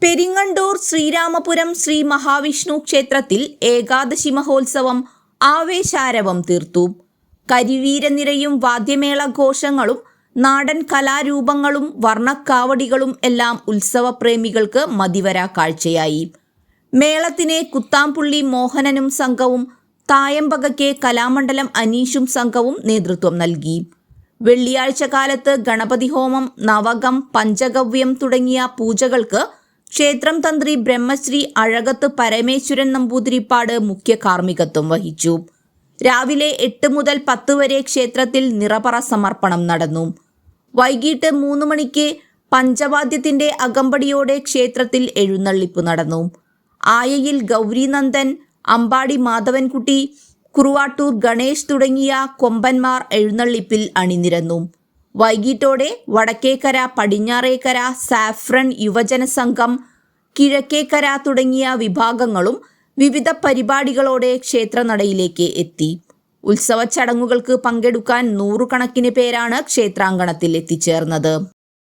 പെരിങ്ങണ്ടൂർ ശ്രീരാമപുരം ശ്രീ മഹാവിഷ്ണു ക്ഷേത്രത്തിൽ ഏകാദശി മഹോത്സവം ആവേശാരവം തീർത്തു. കരിവീരനിരയും വാദ്യമേള ഘോഷങ്ങളും നാടൻ കലാരൂപങ്ങളും വർണ്ണക്കാവടികളും എല്ലാം ഉത്സവപ്രേമികൾക്ക് മതിവരാ കാഴ്ചയായി. മേളത്തിന് കുത്താംപുള്ളി മോഹനനും സംഘവും, തായമ്പകയ്ക്ക് കലാമണ്ഡലം അനീഷും സംഘവും നേതൃത്വം നൽകി. വെള്ളിയാഴ്ച കാലത്ത് ഗണപതി ഹോമം, നവകം, പഞ്ചഗവ്യം തുടങ്ങിയ പൂജകൾക്ക് ക്ഷേത്രം തന്ത്രി ബ്രഹ്മശ്രീ അഴകത്ത് പരമേശ്വരൻ നമ്പൂതിരിപ്പാട് മുഖ്യ കാർമ്മികത്വം വഹിച്ചു. രാവിലെ 8 മുതൽ 10 വരെ ക്ഷേത്രത്തിൽ നിറപറ സമർപ്പണം നടന്നു. വൈകിട്ട് 3 മണിക്ക് പഞ്ചവാദ്യത്തിന്റെ അകമ്പടിയോടെ ക്ഷേത്രത്തിൽ എഴുന്നള്ളിപ്പ് നടന്നു. ആയയിൽ ഗൗരീനന്ദൻ, അമ്പാടി മാധവൻകുട്ടി, കുറുവാട്ടൂർ ഗണേഷ് തുടങ്ങിയ കൊമ്പന്മാർ എഴുന്നള്ളിപ്പിൽ അണിനിരന്നു. വൈകിട്ടോടെ വടക്കേക്കര, പടിഞ്ഞാറേക്കര, സാഫ്രൺ യുവജന സംഘം, കിഴക്കേക്കര തുടങ്ങിയ വിഭാഗങ്ങളും വിവിധ പരിപാടികളോടെ ക്ഷേത്രനടയിലേക്ക് എത്തി. ഉത്സവ ചടങ്ങുകൾക്ക് പങ്കെടുക്കാൻ 100 കണക്കിന് പേരാണ് ക്ഷേത്രാങ്കണത്തിൽ എത്തിച്ചേർന്നത്.